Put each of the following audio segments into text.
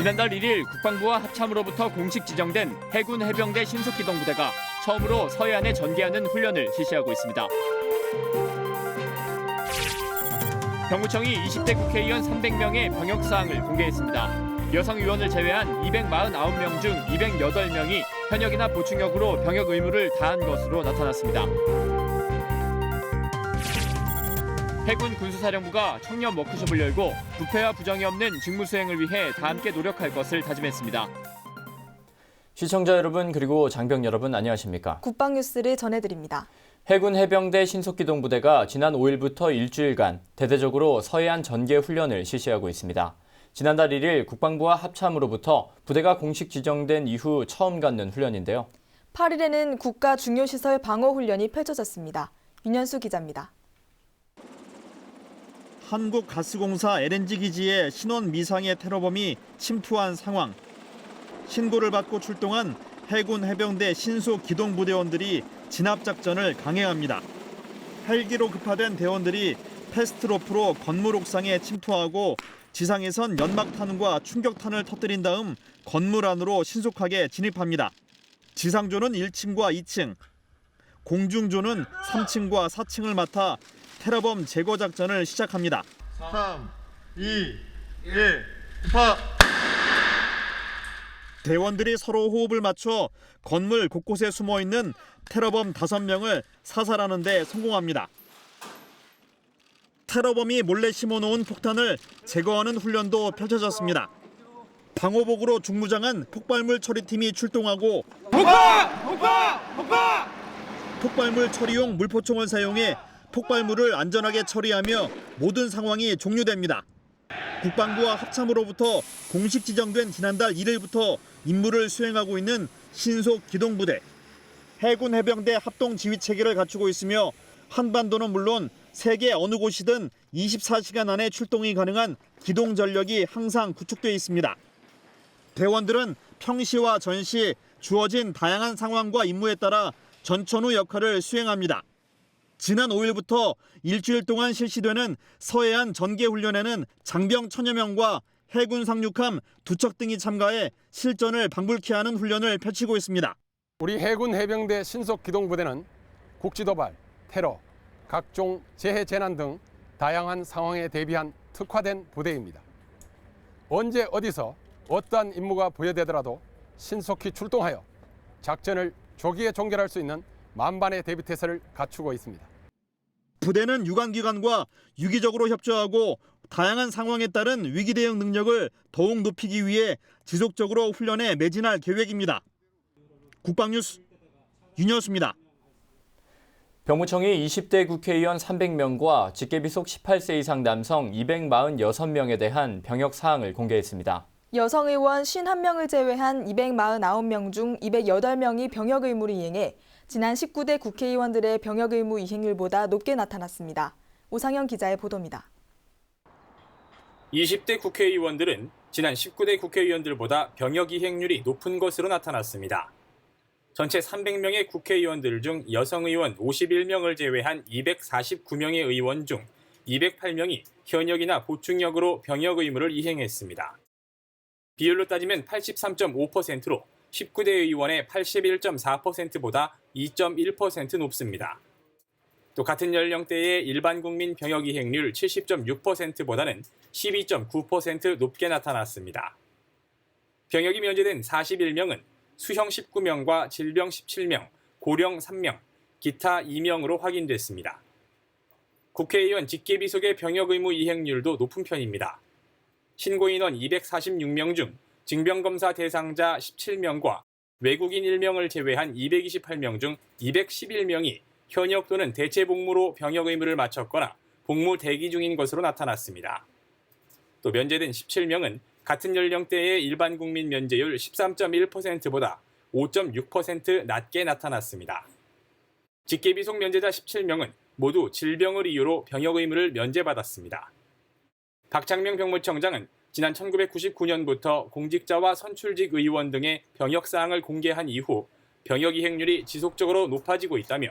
지난달 1일 국방부와 합참으로부터 공식 지정된 해군 해병대 신속기동부대가 처음으로 서해안에 전개하는 훈련을 실시하고 있습니다. 병무청이 20대 국회의원 300명의 병역사항을 공개했습니다. 여성 의원을 제외한 249명 중 208명이 현역이나 보충역으로 병역 의무를 다한 것으로 나타났습니다. 해군 군수사령부가 청년 워크숍을 열고 부패와 부정이 없는 직무 수행을 위해 다 함께 노력할 것을 다짐했습니다. 시청자 여러분 그리고 장병 여러분 안녕하십니까? 국방 뉴스를 전해드립니다. 해군 해병대 신속기동부대가 지난 5일부터 일주일간 대대적으로 서해안 전개 훈련을 실시하고 있습니다. 지난달 1일 국방부와 합참으로부터 부대가 공식 지정된 이후 처음 갖는 훈련인데요. 8일에는 국가 중요시설 방어 훈련이 펼쳐졌습니다. 민현수 기자입니다. 한국가스공사 LNG 기지에 신원 미상의 테러범이 침투한 상황. 신고를 받고 출동한 해군 해병대 신속기동부대원들이 진압작전을 강행합니다. 헬기로 급파된 대원들이 패스트로프로 건물 옥상에 침투하고 지상에선 연막탄과 충격탄을 터뜨린 다음 건물 안으로 신속하게 진입합니다. 지상조는 1층과 2층, 공중조는 3층과 4층을 맡아 테러범 제거 작전을 시작합니다. 3, 2, 1, 파! 대원들이 서로 호흡을 맞춰 건물 곳곳에 숨어있는 테러범 5명을 사살하는 데 성공합니다. 테러범이 몰래 심어놓은 폭탄을 제거하는 훈련도 펼쳐졌습니다. 방호복으로 중무장한 폭발물 처리팀이 출동하고 폭발물 처리용 물포총을 사용해 폭발물을 안전하게 처리하며 모든 상황이 종료됩니다. 국방부와 합참으로부터 공식 지정된 지난달 1일부터 임무를 수행하고 있는 신속기동부대. 해군 해병대 합동지휘체계를 갖추고 있으며 한반도는 물론 세계 어느 곳이든 24시간 안에 출동이 가능한 기동 전력이 항상 구축돼 있습니다. 대원들은 평시와 전시, 주어진 다양한 상황과 임무에 따라 전천후 역할을 수행합니다. 지난 5일부터 일주일 동안 실시되는 서해안 전개훈련에는 장병 1000여 명과 해군 상륙함 2척 등이 참가해 실전을 방불케 하는 훈련을 펼치고 있습니다. 우리 해군 해병대 신속기동부대는 국지도발, 테러, 각종 재해 재난 등 다양한 상황에 대비한 특화된 부대입니다. 언제 어디서 어떠한 임무가 부여되더라도 신속히 출동하여 작전을 조기에 종결할 수 있는 만반의 대비태세를 갖추고 있습니다. 부대는 유관기관과 유기적으로 협조하고 다양한 상황에 따른 위기 대응 능력을 더욱 높이기 위해 지속적으로 훈련에 매진할 계획입니다. 국방뉴스 윤여수입니다. 병무청이 20대 국회의원 300명과 직계비속 18세 이상 남성 246명에 대한 병역 사항을 공개했습니다. 여성 의원 51명을 제외한 249명 중 208명이 병역 의무를 이행해 지난 19대 국회의원들의 병역 의무 이행률보다 높게 나타났습니다. 오상현 기자의 보도입니다. 20대 국회의원들은 지난 19대 국회의원들보다 병역 이행률이 높은 것으로 나타났습니다. 전체 300명의 국회의원들 중 여성 의원 51명을 제외한 249명의 의원 중 208명이 현역이나 보충역으로 병역 의무를 이행했습니다. 비율로 따지면 83.5%로 19대 의원의 81.4%보다 2.1% 높습니다. 또 같은 연령대의 일반 국민 병역 이행률 70.6%보다는 12.9% 높게 나타났습니다. 병역이 면제된 41명은 수형 19명과 질병 17명, 고령 3명, 기타 2명으로 확인됐습니다. 국회의원 직계비속의 병역 의무 이행률도 높은 편입니다. 신고인원 246명 중 징병검사 대상자 17명과 외국인 1명을 제외한 228명 중 211명이 현역 또는 대체 복무로 병역 의무를 마쳤거나 복무 대기 중인 것으로 나타났습니다. 또 면제된 17명은 같은 연령대의 일반 국민 면제율 13.1%보다 5.6% 낮게 나타났습니다. 직계비속 면제자 17명은 모두 질병을 이유로 병역 의무를 면제받았습니다. 박창명 병무청장은 지난 1999년부터 공직자와 선출직 의원 등의 병역 사항을 공개한 이후 병역 이행률이 지속적으로 높아지고 있다며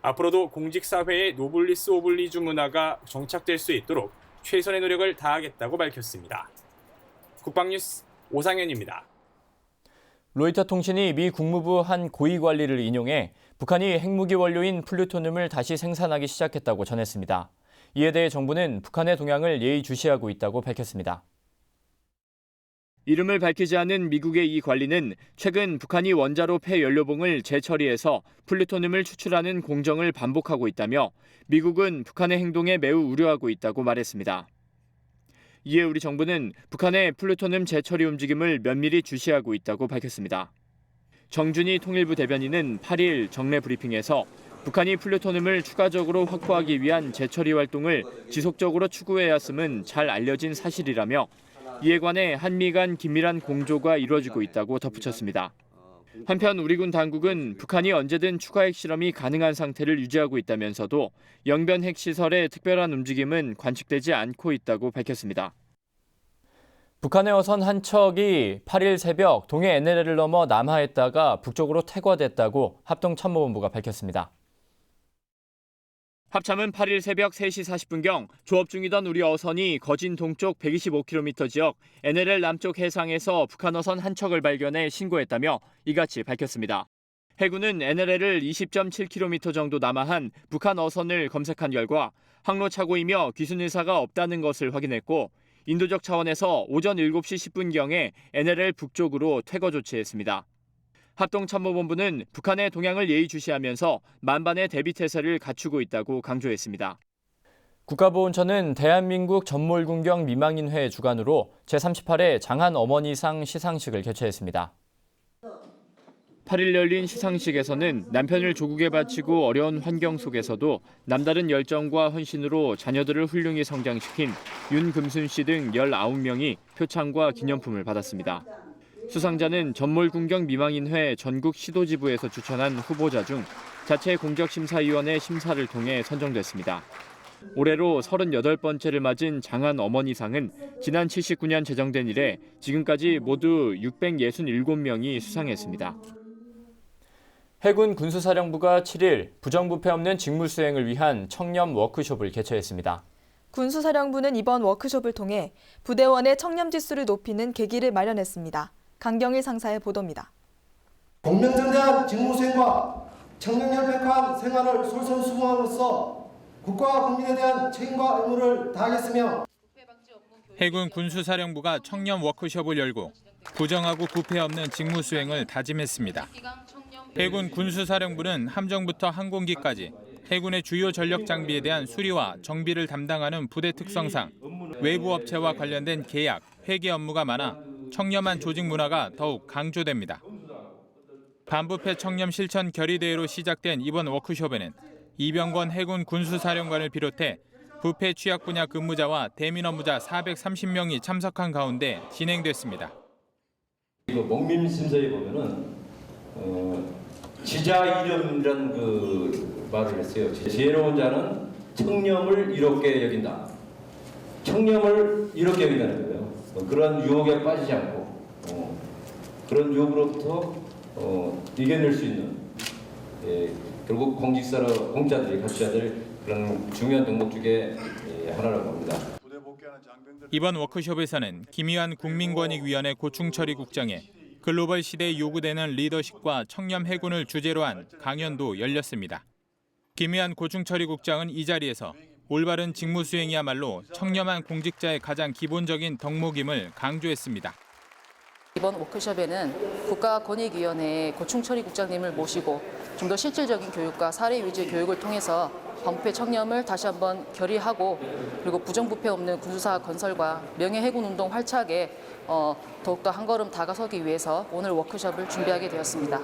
앞으로도 공직사회의 노블리스 오블리주 문화가 정착될 수 있도록 최선의 노력을 다하겠다고 밝혔습니다. 국방뉴스 오상현입니다. 로이터 통신이 미 국무부 한 고위 관리를 인용해 북한이 핵무기 원료인 플루토늄을 다시 생산하기 시작했다고 전했습니다. 이에 대해 정부는 북한의 동향을 예의주시하고 있다고 밝혔습니다. 이름을 밝히지 않은 미국의 이 관리는 최근 북한이 원자로 폐연료봉을 재처리해서 플루토늄을 추출하는 공정을 반복하고 있다며 미국은 북한의 행동에 매우 우려하고 있다고 말했습니다. 이에 우리 정부는 북한의 플루토늄 재처리 움직임을 면밀히 주시하고 있다고 밝혔습니다. 정준희 통일부 대변인은 8일 정례 브리핑에서 북한이 플루토늄을 추가적으로 확보하기 위한 재처리 활동을 지속적으로 추구해야 했음은 잘 알려진 사실이라며 이에 관해 한미 간 긴밀한 공조가 이루어지고 있다고 덧붙였습니다. 한편 우리 군 당국은 북한이 언제든 추가 핵실험이 가능한 상태를 유지하고 있다면서도 영변 핵시설의 특별한 움직임은 관측되지 않고 있다고 밝혔습니다. 북한의 어선 한 척이 8일 새벽 동해 NLL을 넘어 남하했다가 북쪽으로 퇴거됐다고 합동참모본부가 밝혔습니다. 합참은 8일 새벽 3시 40분경 조업 중이던 우리 어선이 거진 동쪽 125km 지역 NLL 남쪽 해상에서 북한 어선 한 척을 발견해 신고했다며 이같이 밝혔습니다. 해군은 NLL을 20.7km 정도 남하한 북한 어선을 검색한 결과 항로착오이며 귀순 의사가 없다는 것을 확인했고 인도적 차원에서 오전 7시 10분경에 NLL 북쪽으로 퇴거 조치했습니다. 합동참모본부는 북한의 동향을 예의주시하면서 만반의 대비태세를 갖추고 있다고 강조했습니다. 국가보훈처는 대한민국 전몰군경 미망인회 주관으로 제38회 장한 어머니상 시상식을 개최했습니다. 8일 열린 시상식에서는 남편을 조국에 바치고 어려운 환경 속에서도 남다른 열정과 헌신으로 자녀들을 훌륭히 성장시킨 윤금순 씨 등 19명이 표창과 기념품을 받았습니다. 수상자는 전몰군경 미망인회 전국 시도지부에서 추천한 후보자 중 자체 공적심사위원회 심사를 통해 선정됐습니다. 올해로 38번째를 맞은 장한 어머니상은 지난 79년 제정된 이래 지금까지 모두 667명이 수상했습니다. 해군 군수사령부가 7일 부정부패 없는 직무 수행을 위한 청렴 워크숍을 개최했습니다. 군수사령부는 이번 워크숍을 통해 부대원의 청렴 지수를 높이는 계기를 마련했습니다. 강경일 상사의 보도입니다. 공명정대한 직무 수행과 청렴열백한 생활을 솔선수범함으로써 국가와 국민에 대한 책임과 의무를 다하겠으며 해군 군수사령부가 청렴 워크숍을 열고 부정하고 부패 없는 직무 수행을 다짐했습니다. 해군 군수사령부는 함정부터 항공기까지 해군의 주요 전력 장비에 대한 수리와 정비를 담당하는 부대 특성상 외부 업체와 관련된 계약, 회계 업무가 많아 청렴한 조직 문화가 더욱 강조됩니다. 반부패 청렴 실천 결의대회로 시작된 이번 워크숍에는 이병권 해군 군수사령관을 비롯해 부패 취약 분야 근무자와 대민 업무자 430명이 참석한 가운데 진행됐습니다. 이거 목민 심사에 보면은 지자 이름이란 그 말을 했어요. 지혜로운 자는 청렴을 이롭게 여긴다. 청렴을 이롭게 여긴다는 거예요. 그런 유혹에 빠지지 않고 그런 유혹으로부터 이겨낼 수 있는 결국 공직자들이 갖춰야 될 그런 중요한 덕목 중에 하나라고 합니다. 이번 워크숍에서는 김희환 국민권익위원회 고충처리국장의 글로벌 시대에 요구되는 리더십과 청렴 해군을 주제로 한 강연도 열렸습니다. 김희환 고충처리국장은 이 자리에서 올바른 직무 수행이야말로 청렴한 공직자의 가장 기본적인 덕목임을 강조했습니다. 이번 워크숍에는 국가권익위원회 고충처리 국장님을 모시고 좀 더 실질적인 교육과 사례 위주 교육을 통해서 반부패 청렴을 다시 한번 결의하고 그리고 부정부패 없는 군수사 건설과 명예해군운동 활착에 더욱더 한 걸음 다가서기 위해서 오늘 워크숍을 준비하게 되었습니다.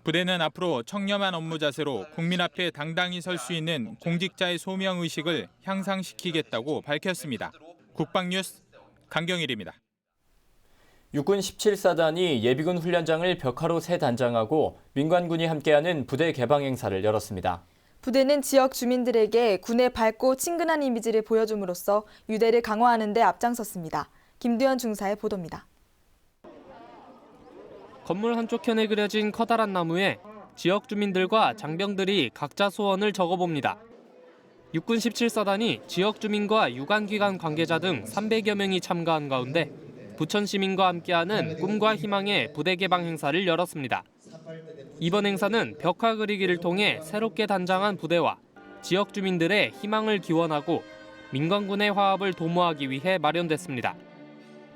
부대는 앞으로 청렴한 업무 자세로 국민 앞에 당당히 설 수 있는 공직자의 소명의식을 향상시키겠다고 밝혔습니다. 국방뉴스 강경일입니다. 육군 17사단이 예비군 훈련장을 벽화로 새 단장하고 민관군이 함께하는 부대 개방 행사를 열었습니다. 부대는 지역 주민들에게 군의 밝고 친근한 이미지를 보여줌으로써 유대를 강화하는 데 앞장섰습니다. 김두현 중사의 보도입니다. 건물 한쪽편에 그려진 커다란 나무에 지역 주민들과 장병들이 각자 소원을 적어봅니다. 육군 17사단이 지역 주민과 유관기관 관계자 등 300여 명이 참가한 가운데 부천 시민과 함께하는 꿈과 희망의 부대 개방 행사를 열었습니다. 이번 행사는 벽화 그리기를 통해 새롭게 단장한 부대와 지역 주민들의 희망을 기원하고 민관군의 화합을 도모하기 위해 마련됐습니다.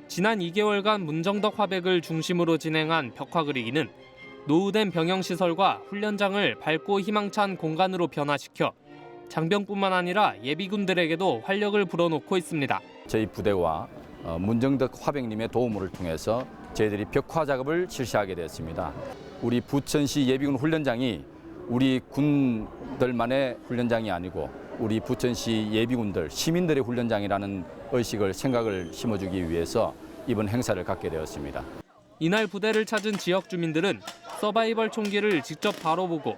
지난 2개월간 문정덕 화백을 중심으로 진행한 벽화 그리기는 노후된 병영시설과 훈련장을 밝고 희망찬 공간으로 변화시켜 장병뿐만 아니라 예비군들에게도 활력을 불어넣고 있습니다. 저희 부대와 문정덕 화백님의 도움을 통해서 저희들이 벽화 작업을 실시하게 되었습니다. 우리 부천시 예비군 훈련장이 우리 군들만의 훈련장이 아니고 우리 부천시 예비군들, 시민들의 훈련장이라는 의식을 생각을 심어주기 위해서 이번 행사를 갖게 되었습니다. 이날 부대를 찾은 지역 주민들은 서바이벌 총기를 직접 다뤄보고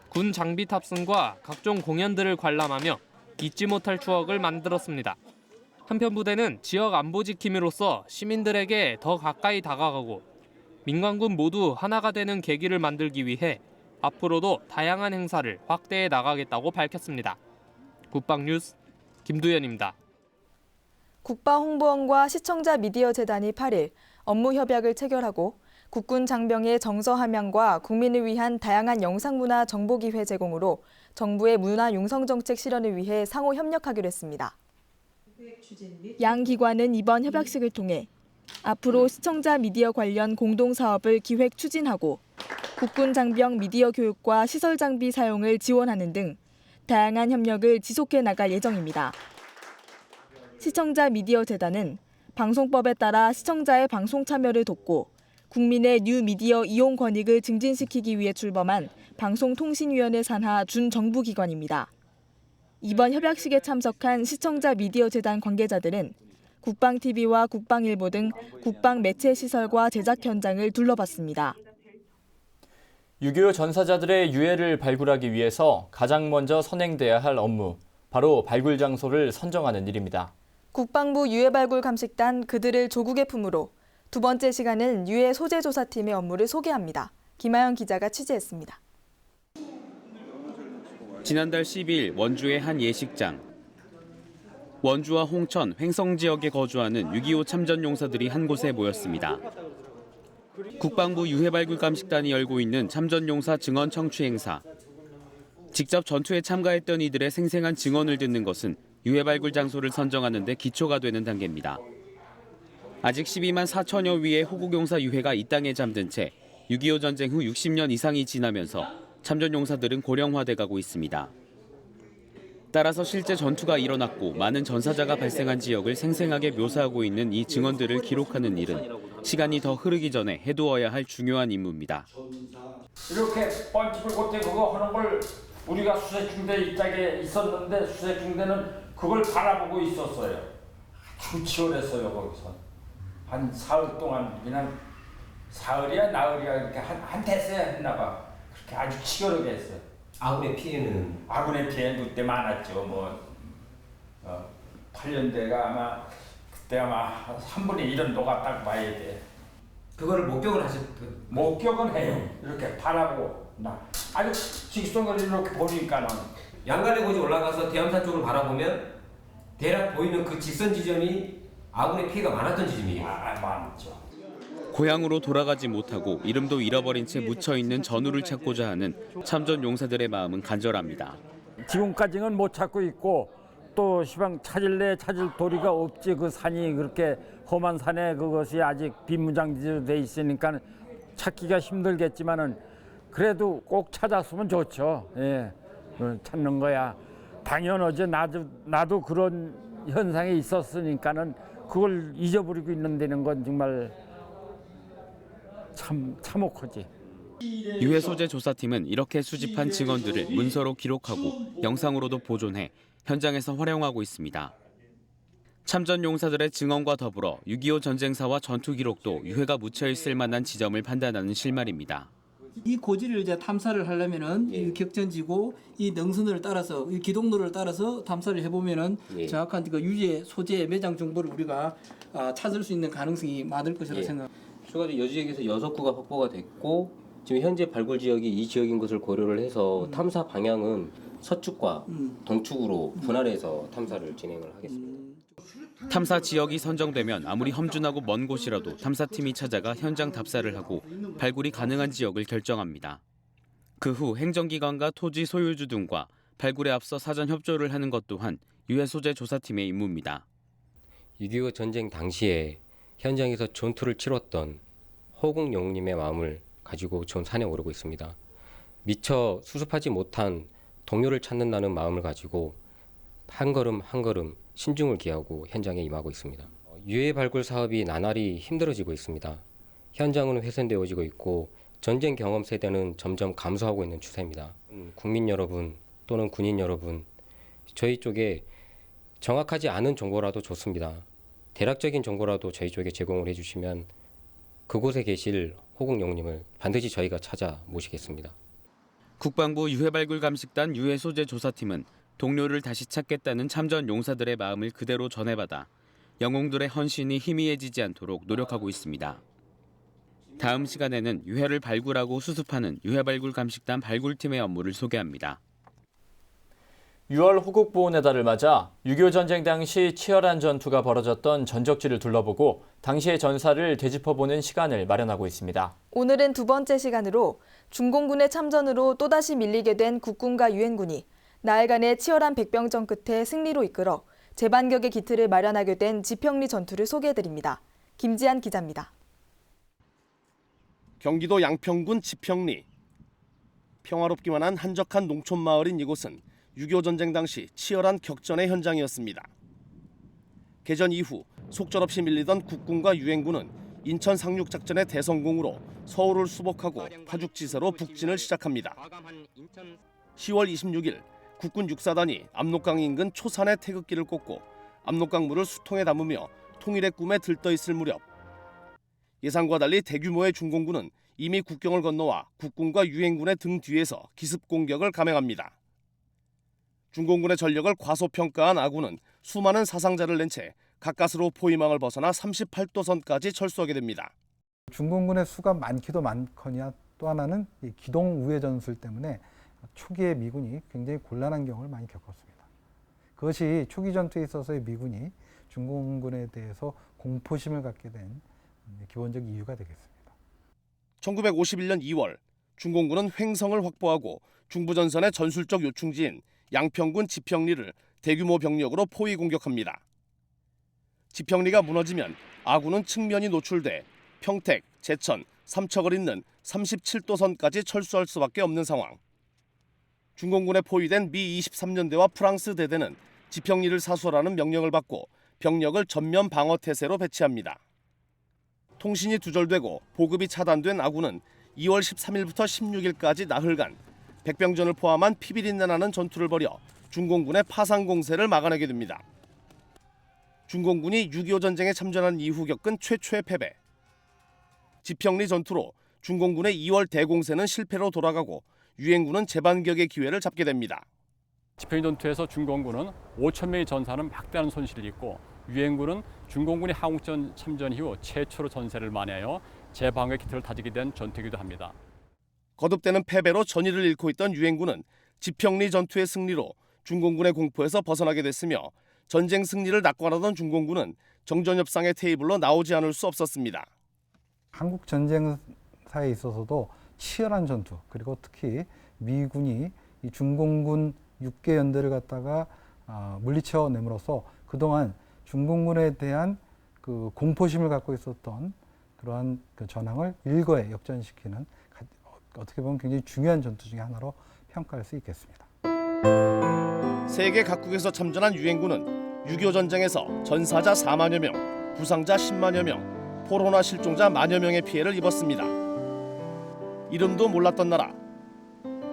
군 장비 탑승과 각종 공연들을 관람하며 잊지 못할 추억을 만들었습니다. 한편 부대는 지역 안보 지킴이로서 시민들에게 더 가까이 다가가고 민관군 모두 하나가 되는 계기를 만들기 위해 앞으로도 다양한 행사를 확대해 나가겠다고 밝혔습니다. 국방뉴스 김두현입니다. 국방홍보원과 시청자 미디어 재단이 8일 업무 협약을 체결하고 국군 장병의 정서 함양과 국민을 위한 다양한 영상문화 정보기회 제공으로 정부의 문화 융성 정책 실현을 위해 상호 협력하기로 했습니다. 양 기관은 이번 협약식을 통해 앞으로 시청자 미디어 관련 공동 사업을 기획 추진하고 국군 장병 미디어 교육과 시설 장비 사용을 지원하는 등 다양한 협력을 지속해 나갈 예정입니다. 시청자 미디어 재단은 방송법에 따라 시청자의 방송 참여를 돕고 국민의 뉴미디어 이용 권익을 증진시키기 위해 출범한 방송통신위원회 산하 준정부기관입니다. 이번 협약식에 참석한 시청자 미디어 재단 관계자들은 국방TV와 국방일보 등 국방 매체 시설과 제작 현장을 둘러봤습니다. 6.25 전사자들의 유해를 발굴하기 위해서 가장 먼저 선행돼야 할 업무, 바로 발굴 장소를 선정하는 일입니다. 국방부 유해발굴 감식단 그들을 조국의 품으로 두 번째 시간은 유해 소재 조사팀의 업무를 소개합니다. 김하연 기자가 취재했습니다. 지난달 10일 원주의 한 예식장. 원주와 홍천, 횡성 지역에 거주하는 6.25 참전 용사들이 한 곳에 모였습니다. 국방부 유해발굴 감식단이 열고 있는 참전 용사 증언 청취 행사. 직접 전투에 참가했던 이들의 생생한 증언을 듣는 것은 유해발굴 장소를 선정하는 데 기초가 되는 단계입니다. 아직 12만 4천여 위의 호국 용사 유해가 이 땅에 잠든 채 6.25 전쟁 후 60년 이상이 지나면서 참전 용사들은 고령화돼 가고 있습니다. 따라서 실제 전투가 일어났고 많은 전사자가 발생한 지역을 생생하게 묘사하고 있는 이 증언들을 기록하는 일은 시간이 더 흐르기 전에 해두어야 할 중요한 임무입니다. 이렇게 뻘집을 그때 그거 하는 걸 우리가 수색중대 입장에 있었는데 수색중대는 그걸 바라보고 있었어요. 아주 치열했어요. 거기서 한 사흘 동안 그냥 사흘이야 나흘이야 이렇게 한 대세 했나 봐. 그렇게 아주 치열하게 했어요. 아군의 피해는? 아군의 피해는 그때 많았죠. 8년대가 아마 그때 아마 3분의 1은 녹았다고 봐야 돼. 그거를 목격을 목격은 해요. 이렇게 바라보고 아주 직선을 이렇게 보니까는 양갈래고지 올라가서 대암산 쪽을 바라보면 대략 보이는 그 직선 지점이 아군의 피해가 많았던 지점이에요. 많았죠. 고향으로 돌아가지 못하고 이름도 잃어버린 채 묻혀있는 전우를 찾고자 하는 참전 용사들의 마음은 간절합니다. 지금까지는 못 찾고 있고 또 시방 찾을 도리가 없지. 그 산이 그렇게 험한 산에 그것이 아직 비무장지대로 돼 있으니까 찾기가 힘들겠지만은 그래도 꼭 찾았으면 좋죠. 예, 찾는 거야. 당연하죠. 나도 그런 현상에 있었으니까는 그걸 잊어버리고 있는다는 건 정말 참혹하지. 유해 소재 조사팀은 이렇게 수집한 증언들을 문서로 기록하고 영상으로도 보존해 현장에서 활용하고 있습니다. 참전 용사들의 증언과 더불어 6.25 전쟁사와 전투 기록도 유해가 묻혀 있을 만한 지점을 판단하는 실마리입니다. 이 고지를 이제 탐사를 하려면은 이 격전지고 이 능선을 따라서 이 기동로를 따라서 탐사를 해보면은 정확한 그 유해 소재 매장 정보를 우리가 찾을 수 있는 가능성이 많을 것이라 생각합니다. 추가로 여지역에서 6구가 확보가 됐고 지금 현재 발굴 지역이 이 지역인 것을 고려를 해서 탐사 방향은 서축과 동축으로 분할해서 탐사를 진행을 하겠습니다. 탐사 지역이 선정되면 아무리 험준하고 먼 곳이라도 탐사팀이 찾아가 현장 답사를 하고 발굴이 가능한 지역을 결정합니다. 그 후 행정기관과 토지 소유주 등과 발굴에 앞서 사전 협조를 하는 것 또한 유해 소재 조사팀의 임무입니다. 6.25 전쟁 당시에 현장에서 전투를 치렀던 호국 영웅님의 마음을 가지고 전 산에 오르고 있습니다. 미처 수습하지 못한 동료를 찾는다는 마음을 가지고 한 걸음 한 걸음 신중을 기하고 현장에 임하고 있습니다. 유해 발굴 사업이 나날이 힘들어지고 있습니다. 현장은 훼손되어지고 있고 전쟁 경험 세대는 점점 감소하고 있는 추세입니다. 국민 여러분 또는 군인 여러분, 저희 쪽에 정확하지 않은 정보라도 좋습니다. 대략적인 정보라도 저희 쪽에 제공을 해주시면 그곳에 계실 호국 영웅님을 반드시 저희가 찾아 모시겠습니다. 국방부 유해발굴감식단 유해소재 조사팀은 동료를 다시 찾겠다는 참전 용사들의 마음을 그대로 전해받아 영웅들의 헌신이 희미해지지 않도록 노력하고 있습니다. 다음 시간에는 유해를 발굴하고 수습하는 유해발굴감식단 발굴팀의 업무를 소개합니다. 6월 호국보훈의 달을 맞아 6.25 전쟁 당시 치열한 전투가 벌어졌던 전적지를 둘러보고 당시의 전사를 되짚어보는 시간을 마련하고 있습니다. 오늘은 두 번째 시간으로 중공군의 참전으로 또다시 밀리게 된 국군과 유엔군이 나흘간의 치열한 백병전 끝에 승리로 이끌어 재반격의 기틀을 마련하게 된 지평리 전투를 소개해드립니다. 김지한 기자입니다. 경기도 양평군 지평리. 평화롭기만 한 한적한 농촌 마을인 이곳은 6.25 전쟁 당시 치열한 격전의 현장이었습니다. 개전 이후 속절없이 밀리던 국군과 유엔군은 인천 상륙작전의 대성공으로 서울을 수복하고 파죽지세로 북진을 시작합니다. 10월 26일 국군 육사단이 압록강 인근 초산의 태극기를 꽂고 압록강물을 수통에 담으며 통일의 꿈에 들떠있을 무렵 예상과 달리 대규모의 중공군은 이미 국경을 건너와 국군과 유엔군의 등 뒤에서 기습 공격을 감행합니다. 중공군의 전력을 과소평가한 아군은 수많은 사상자를 낸 채 가까스로 포위망을 벗어나 38도선까지 철수하게 됩니다. 중공군의 수가 많기도 많거니와 또 하나는 이 기동 우회 전술 때문에 초기에 미군이 굉장히 곤란한 경우를 많이 겪었습니다. 그것이 초기 전투에 있어서의 미군이 중공군에 대해서 공포심을 갖게 된 기본적 이유가 되겠습니다. 1951년 2월 중공군은 횡성을 확보하고 중부전선의 전술적 요충지인 양평군 지평리를 대규모 병력으로 포위 공격합니다. 지평리가 무너지면 아군은 측면이 노출돼 평택, 제천, 삼척을 잇는 37도선까지 철수할 수밖에 없는 상황. 중공군에 포위된 미 23년대와 프랑스 대대는 지평리를 사수하라는 명령을 받고 병력을 전면 방어 태세로 배치합니다. 통신이 두절되고 보급이 차단된 아군은 2월 13일부터 16일까지 나흘간 백병전을 포함한 피비린내 나는 전투를 벌여 중공군의 파상 공세를 막아내게 됩니다. 중공군이 6.25 전쟁에 참전한 이후 겪은 최초의 패배. 지평리 전투로 중공군의 2월 대공세는 실패로 돌아가고 유엔군은 재반격의 기회를 잡게 됩니다. 지평리 전투에서 중공군은 5,000명의 전사는 막대한 손실을 입고 유엔군은 중공군이 한국전 참전 이후 최초로 전세를 만회하여 재방어의 기틀을 다지게 된 전투이기도 합니다. 거듭되는 패배로 전의를 잃고 있던 유엔군은 지평리 전투의 승리로 중공군의 공포에서 벗어나게 됐으며 전쟁 승리를 낙관하던 중공군은 정전협상의 테이블로 나오지 않을 수 없었습니다. 한국 전쟁사에 있어서도 치열한 전투, 그리고 특히 미군이 이 중공군 6개 연대를 갖다가 물리쳐 내므로써 그동안 중공군에 대한 그 공포심을 갖고 있었던 그러한 그 전황을 일거에 역전시키는 어떻게 보면 굉장히 중요한 전투 중에 하나로 평가할 수 있겠습니다. 세계 각국에서 참전한 유엔군은 6.25 전쟁에서 전사자 4만여 명, 부상자 10만여 명, 포로나 실종자 만여 명의 피해를 입었습니다. 이름도 몰랐던 나라,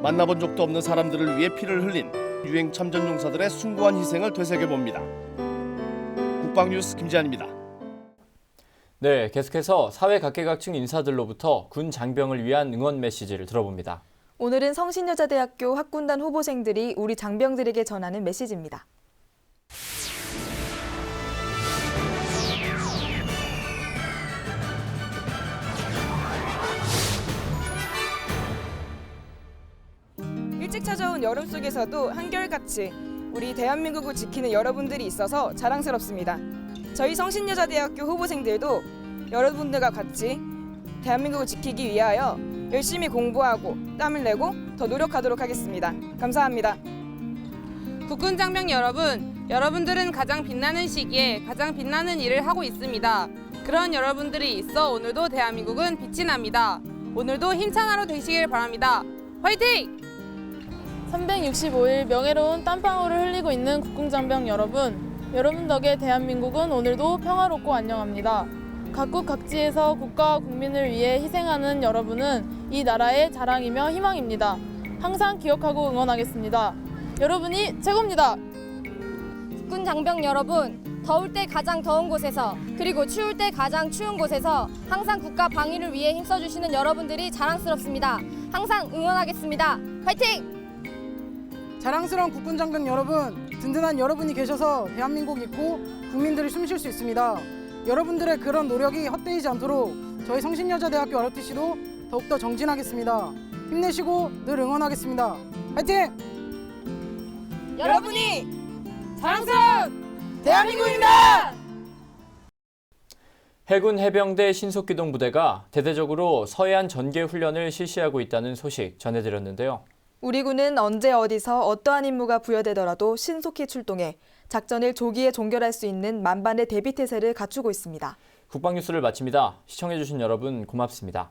만나본 적도 없는 사람들을 위해 피를 흘린 유엔 참전 용사들의 숭고한 희생을 되새겨봅니다. 국방뉴스 김지한입니다. 네, 계속해서 사회각계각층 인사들로부터 군 장병을 위한 응원 메시지를 들어봅니다. 오늘은 성신여자대학교 학군단 후보생들이 우리 장병들에게 전하는 메시지입니다. 일찍 찾아온 여름 속에서도 한결같이 우리 대한민국을 지키는 여러분들이 있어서 자랑스럽습니다. 저희 성신여자대학교 후보생들도 여러분들과 같이 대한민국을 지키기 위하여 열심히 공부하고 땀을 내고 더 노력하도록 하겠습니다. 감사합니다. 국군 장병 여러분, 여러분들은 가장 빛나는 시기에 가장 빛나는 일을 하고 있습니다. 그런 여러분들이 있어 오늘도 대한민국은 빛이 납니다. 오늘도 힘찬 하루 되시길 바랍니다. 화이팅! 365일 명예로운 땀방울을 흘리고 있는 국군장병 여러분, 여러분 덕에 대한민국은 오늘도 평화롭고 안녕합니다. 각국 각지에서 국가와 국민을 위해 희생하는 여러분은 이 나라의 자랑이며 희망입니다. 항상 기억하고 응원하겠습니다. 여러분이 최고입니다. 국군 장병 여러분, 더울 때 가장 더운 곳에서 그리고 추울 때 가장 추운 곳에서 항상 국가 방위를 위해 힘써주시는 여러분들이 자랑스럽습니다. 항상 응원하겠습니다. 화이팅! 자랑스러운 국군 장병 여러분, 든든한 여러분이 계셔서 대한민국 있고 국민들이 숨 쉴 수 있습니다. 여러분들의 그런 노력이 헛되이지 않도록 저희 성신여자대학교 ROTC도 더욱더 정진하겠습니다. 힘내시고 늘 응원하겠습니다. 화이팅! 여러분이 자랑스러운 대한민국입니다! 해군 해병대 신속기동 부대가 대대적으로 서해안 전개 훈련을 실시하고 있다는 소식 전해드렸는데요. 우리 군은 언제 어디서 어떠한 임무가 부여되더라도 신속히 출동해 작전을 조기에 종결할 수 있는 만반의 대비 태세를 갖추고 있습니다. 국방뉴스를 마칩니다. 시청해주신 여러분 고맙습니다.